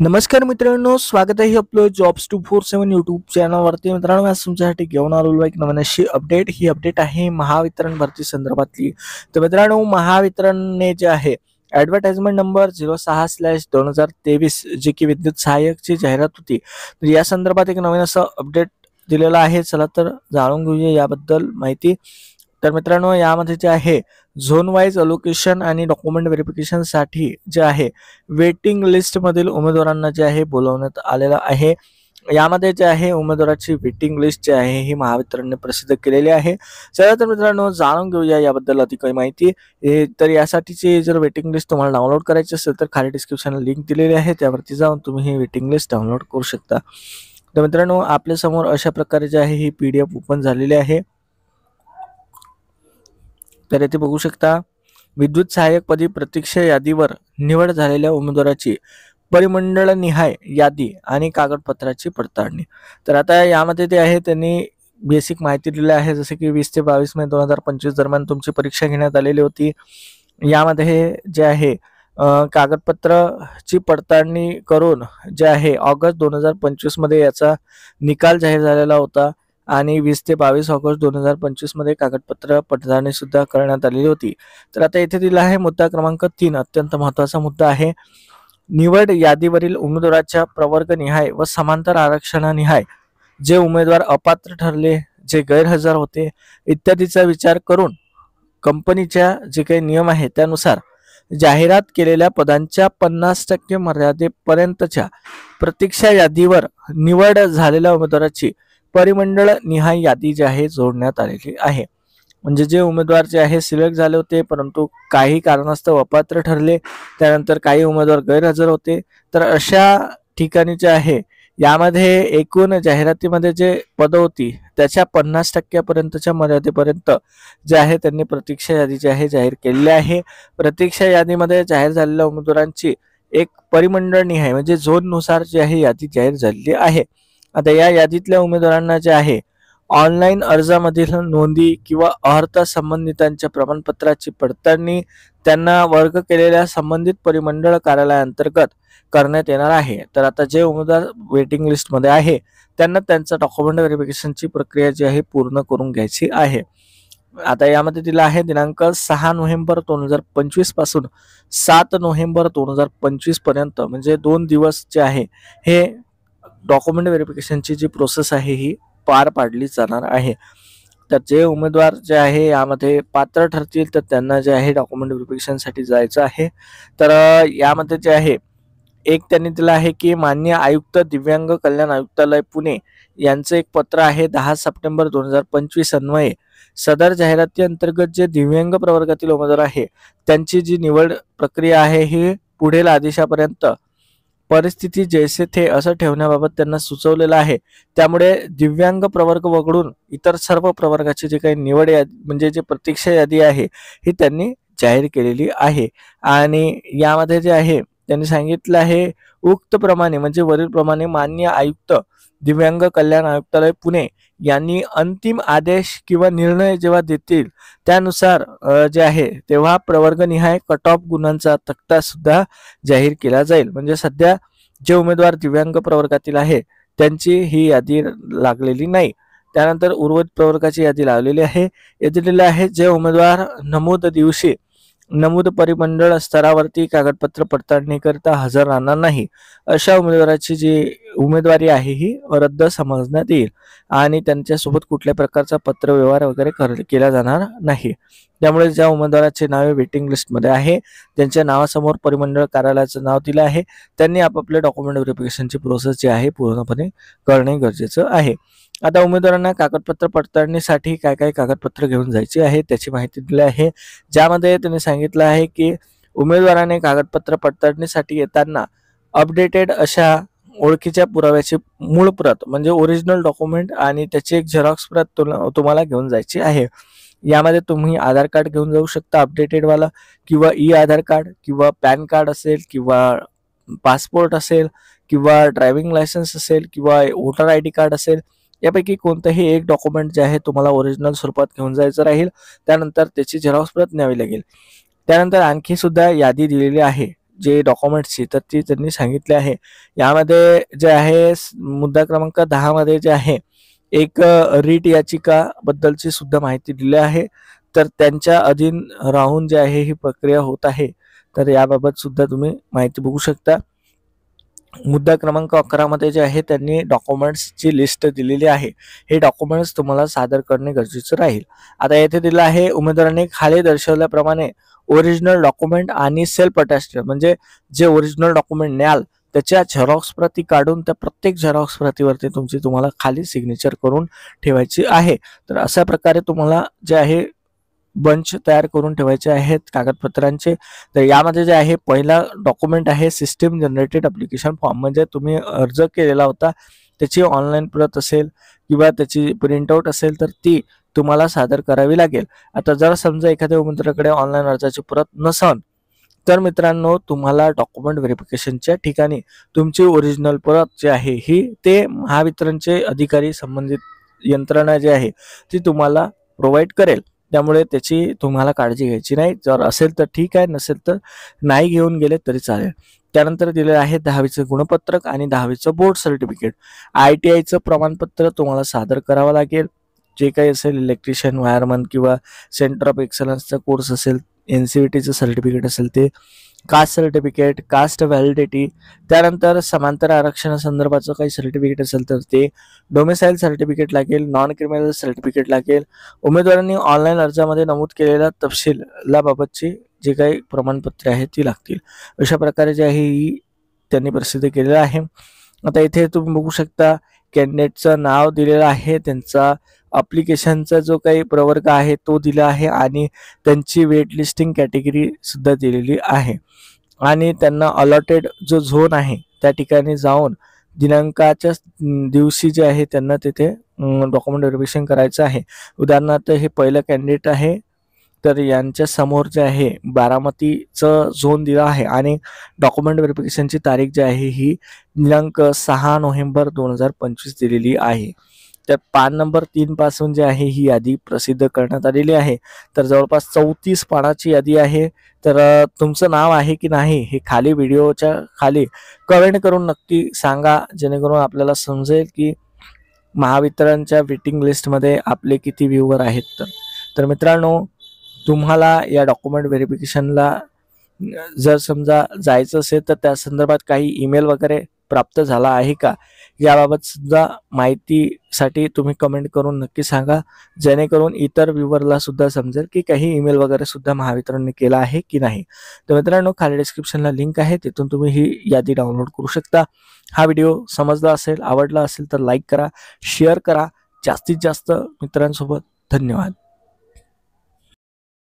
नमस्कार मित्रांनो, स्वागत आहे आपलं जॉब्स 247 यूट्यूब चॅनलवरती. मित्रांनो, आज तुमच्यासाठी घेऊन आलेलो एक नवीन अशी अपडेट. ही अपडेट आहे महावितरण भरती संदर्भातली. तर मित्रांनो, महावितरणने जे आहे ॲडव्हर्टाइजमेंट नंबर 06/2023 जी की विद्युत सहाय्यकची जाहिरात होती, तर या संदर्भात एक नवीन असं अपडेट दिलेलं आहे. चला तर जाणून घेऊया याबद्दल माहिती. तर मित्रांनो, यामध्ये जे आहे झोन वाईज अलोकेशन आणि डॉक्युमेंट व्हेरिफिकेशनसाठी जे आहे वेटिंग लिस्टमधील उमेदवारांना जे आहे बोलवण्यात आलेलं आहे. यामध्ये जे आहे उमेदवाराची वेटिंग लिस्ट जी आहे ही महावितरणने प्रसिद्ध केलेली आहे. चला तर मित्रांनो, जाणून घेऊया याबद्दल अधिक काही माहिती. तर यासाठीची जर वेटिंग लिस्ट तुम्हाला डाउनलोड करायची असेल तर खाली डिस्क्रिप्शनला लिंक दिलेली आहे, त्यावरती जाऊन तुम्ही ही वेटिंग लिस्ट डाउनलोड करू शकता. तर मित्रांनो, आपल्या समोर अशा प्रकारे जे आहे ही PDF ओपन झालेली आहे. तर येथे बघू शकता, विद्युत सहाय्यक पदी प्रतीक्षा यादीवर निवड झालेल्या उमेदवाराची परिमंडळ निहाय यादी आणि कागदपत्राची पडताळणी. तर आता यामध्ये ते आहे त्यांनी बेसिक माहिती दिली आहे, जसे की 20 ते 22 मे 2025 दरम्यान तुमची परीक्षा घेण्यात आलेली होती. यामध्ये जे आहे कागदपत्राची पडताळणी करून जे आहे ऑगस्ट 2025 मध्ये याचा निकाल जाहीर झालेला होता आणि 20 ते 22 ऑगस्ट 2025 मध्ये कागदपत्र पडताळणी सुद्धा करण्यात आलेली होती. तर आता इथे दिला आहे मुद्दा क्रमांक 3, अत्यंत महत्त्वाचा मुद्दा आहे. निवड यादीवरील उमेदवाराच्या प्रवर्गनिहाय व समांतर आरक्षणानिहाय जे उमेदवार अपात्र ठरले, जे गैरहजर होते इत्यादीचा विचार करून कंपनीच्या जे काही नियम आहे त्यानुसार जाहिरात केलेल्या पदांच्या 50% मर्यादेपर्यंतच्या प्रतीक्षा यादीवर निवड झालेल्या उमेदवाराची परिमंडळ निहाय यादी जी आहे जोडण्यात आलेली आहे. म्हणजे जे उमेदवार जे आहे सिलेक्ट झाले होते परंतु काही कारणास्तव अपात्र ठरले, त्यानंतर काही उमेदवार गैरहजर होते, तर अशा ठिकाणी जे आहे यामध्ये एकूण जाहिरातीमध्ये जे पदं होती त्याच्या 50% पर्यंतच्या मर्यादेपर्यंत जे आहे त्यांनी प्रतीक्षा यादी जी आहे जाहीर केलेली आहे. प्रतीक्षा यादीमध्ये जाहीर झालेल्या उमेदवारांची एक परिमंडळ निहाय म्हणजे झोननुसार जी आहे यादी जाहीर झालेली आहे. आता या यादीतल्या उमेदवारांना जे आहे ऑनलाईन अर्जामधील नोंदी किंवा अर्हता संबंधितांच्या प्रमाणपत्राची पडताळणी त्यांना वर्ग केलेल्या संबंधित परिमंडळ कार्यालयाअंतर्गत करण्यात येणार आहे. तर आता जे उमेदवार वेटिंग लिस्टमध्ये आहे त्यांना त्यांचं डॉक्युमेंट व्हेरिफिकेशनची प्रक्रिया जी आहे पूर्ण करून घ्यायची आहे. आता यामध्ये दिला आहे दिनांक 6 नोव्हेंबर 2025 पासून 7 नोव्हेंबर 2025 पर्यंत म्हणजे 2 दिवस जे आहे हे डॉक्युमेंट व्हेरिफिकेशनची जी प्रोसेस आहे ही पार पाडली जाणार आहे. तर जे उमेदवार जे आहे यामध्ये पात्र ठरतील तर त्यांना जे आहे डॉक्युमेंट व्हेरिफिकेशनसाठी जायचं आहे. तर यामध्ये जे आहे एक त्यांनी दिलं आहे की मान्य आयुक्त दिव्यांग कल्याण आयुक्तालय पुणे यांचं एक पत्र आहे 10 सप्टेंबर 2025 अन्वये सदर जाहिराती अंतर्गत जे दिव्यांग प्रवर्गातील उमेदवार आहे त्यांची जी निवड प्रक्रिया आहे ही पुढील आदेशापर्यंत परिस्थिती जैसे थे असं ठेवण्याबाबत त्यांना सुचवलेलं आहे. त्यामुळे दिव्यांग प्रवर्ग वगळून इतर सर्व प्रवर्गाची जी काही निवड यादी म्हणजे जे प्रतीक्षा यादी आहे ही त्यांनी जाहीर केलेली आहे. आणि यामध्ये जे आहे त्यांनी सांगितलं आहे उक्त प्रमाणे म्हणजे वरील प्रमाणे मान्य आयुक्त दिव्यांग कल्याण आयुक्तालय पुणे यांनी अंतिम आदेश किंवा निर्णय जेव्हा देतील त्यानुसार जे आहे तेव्हा प्रवर्गनिहाय कट ऑफ गुणांचा तक्ता सुद्धा जाहीर केला जाईल. म्हणजे सध्या जे उमेदवार दिव्यांग प्रवर्गातील आहे त्यांची ही यादी लागलेली नाही. त्यानंतर उर्वरित प्रवर्गाची यादी लावलेली आहे. येथे दिलेले आहे जे उमेदवार नमूद दिवशी नमूद परिमंडळ स्तरावरती कागदपत्र पडताळणी करता हजर राहणार नाही अशा उमेदवाराची जी उमेदवारी आहे ही रद्द समजण्यात येईल आणि त्यांच्यासोबत कुठल्या प्रकारचा पत्रव्यवहार वगैरे केला जाणार नाही. त्यामुळे ज्या उमेदवाराचे नावे वेटिंग लिस्टमध्ये आहे त्यांच्या नावासमोर परिमंडळ कार्यालयाचं नाव दिलं आहे त्यांनी आपापल्या डॉक्युमेंट व्हेरिफिकेशनची प्रोसेस जी आहे पूर्णपणे करणे गरजेचं आहे. आता उमेदवारांना कागदपत्र पडताळणीसाठी काय काय कागदपत्र घेऊन जायची आहे त्याची माहिती दिली आहे. ज्यामध्ये त्यांनी सांगितलं आहे की उमेदवाराने कागदपत्र पडताळणीसाठी येताना अपडेटेड अशा ओळखीच्या पुराव्याची मूळ प्रत म्हणजे ओरिजिनल डॉक्युमेंट आणि त्याची एक झेरॉक्स प्रत तुम्हाला घेऊन जायची आहे. यामध्ये तुम्ही आधार कार्ड घेऊन जाऊ शकता अपडेटेडवाला किंवा आधार कार्ड किंवा पॅन कार्ड असेल किंवा पासपोर्ट असेल किंवा ड्रायव्हिंग लायसन्स असेल किंवा वोटर ID कार्ड असेल, यापैकी कोणतंही एक डॉक्युमेंट जे आहे तुम्हाला ओरिजिनल स्वरूपात घेऊन जायचं राहील. त्यानंतर त्याची झेरॉक्स प्रत न्यावी लागेल. त्यानंतर आणखी सुद्धा यादी दिलेली आहे जे डॉक्युमेंट्सची तर ती त्यांनी सांगितले आहे. यामध्ये जे आहे मुद्दा क्रमांक 10 मध्ये जे आहे एक रीट याचिका बद्दलची सुद्धा माहिती दिली आहे. तर त्यांच्या अधीन राहून जे आहे ही प्रक्रिया होत आहे. तर याबाबत सुद्धा तुम्ही माहिती बघू शकता. मुद्दा क्रमांक 11 मध्ये जे आहे त्यांनी डॉक्युमेंट्सची लिस्ट दिलेली आहे. हे डॉक्युमेंट्स तुम्हाला सादर करणे गरजेचं राहील. आता येथे दिलं आहे उमेदवारांनी खाली दर्शवल्याप्रमाणे ओरिजिनल डॉक्युमेंट आणि सेल्फ अटॅच्ड म्हणजे जे ओरिजिनल डॉक्युमेंट न्याल त्याच्या झेरॉक्स प्रती काढून त्या प्रत्येक झेरॉक्स प्रतीवरती तुम्हाला खाली सिग्नेचर करून ठेवायची आहे. तर अशा प्रकारे तुम्हाला जे आहे बंच तयार करून ठेवायचे आहेत कागदपत्रांचे. तर यामध्ये जे आहे पहिला डॉक्युमेंट आहे सिस्टीम जनरेटेड ॲप्लिकेशन फॉर्म म्हणजे तुम्ही अर्ज केलेला होता त्याची ऑनलाईन प्रत असेल किंवा त्याची प्रिंटआउट असेल तर ती तुम्हाला सादर करावी लागेल. आता जर समजा एखाद्या उमेदवाराकडे ऑनलाईन अर्जाची प्रत नसेल तर मित्रांनो तुम्हाला डॉक्युमेंट व्हेरिफिकेशनच्या ठिकाणी तुमची ओरिजिनल प्रत जी आहे ही ते महावितरणचे अधिकारी संबंधित यंत्रणा जी आहे ती तुम्हाला प्रोव्हाइड करेल. त्यामुळे त्याची तुम्हाला काळजी घ्यायची नाही. जर असेल तर ठीक आहे, नसेल तर नाही घेऊन गेले तरी चालेल. त्यानंतर दिलेलं आहे 10वीचं गुणपत्रक आणि 10वीचं बोर्ड सर्टिफिकेट. ITIचं प्रमाणपत्र तुम्हाला सादर करावं लागेल. जे काही असेल इलेक्ट्रिशियन, वायरमन किंवा सेंटर ऑफ एक्सलन्सचा कोर्स असेल, NCVTचं सर्टिफिकेट असेल ते, कास्ट सर्टिफिकेट, कास्ट व्हॅलिडिटी, त्यानंतर समांतर आरक्षणासंदर्भाचं काही सर्टिफिकेट असेल तर ते, डोमिसाईल सर्टिफिकेट लागेल, नॉन क्रिमिनल सर्टिफिकेट लागेल, उमेदवारांनी ऑनलाईन अर्जामध्ये नमूद केलेल्या तपशीलाबाबतची जे काही प्रमाणपत्रे आहेत ती लागतील. अशा प्रकारे जे आहे ही त्यांनी प्रसिद्ध केलेलं आहे. आता इथे तुम्ही बघू शकता कॅन्डिडेटचं नाव दिलेलं आहे, त्यांचा अप्लिकेशनचा जो काही प्रवर्ग आहे तो दिला आहे आणि त्यांची वेट लिस्टिंग कॅटेगरी सुद्धा दिलेली आहे आणि त्यांना अलॉटेड जो झोन आहे त्या ठिकाणी जाऊन दिनांकाच्या दिवशी जे आहे त्यांना तिथे डॉक्युमेंट व्हेरिफिकेशन करायचं आहे. उदाहरणार्थ हे पहिलं कॅन्डिडेट आहे तर यांच्या समोर जे आहे बारामतीचं झोन दिला आहे आणि डॉक्युमेंट व्हेरिफिकेशनची तारीख जी आहे ही दिनांक 6 नोव्हेंबर 2025 दिलेली आहे. तर पान नंबर 3 पासून जे आहे ही यादी प्रसिद्ध करण्यात आलेली आहे. तर जवळपास 34 पानाची यादी आहे. तर तुमचं नाव आहे की नाही हे खाली व्हिडिओच्या खाली कमेंट करून नक्की सांगा, जेणेकरून आपल्याला समजेल की महावितरणच्या वेटिंग लिस्टमध्ये आपले किती व्ह्यूवर आहेत. तर मित्रांनो तुम्हाला या डॉक्युमेंट व्हेरिफिकेशनला जर समजा जायचं असेल तर त्या संदर्भात काही ईमेल वगैरे प्राप्त झाला आहे का याबाबत सुद्धा माहितीसाठी तुम्ही कमेंट करून नक्की सांगा, जेणेकरून इतर व्ह्यूअरला सुद्धा समजेल की काही ईमेल वगैरे सुद्धा महावितरणने केला आहे की नाही. तर मित्रांनो खाली डिस्क्रिप्शनला लिंक आहे, तिथून तुम्ही ही यादी डाउनलोड करू शकता. हा व्हिडिओ समजला असेल, आवडला असेल तर लाईक करा, शेअर करा जास्तीत जास्त मित्रांसोबत. धन्यवाद.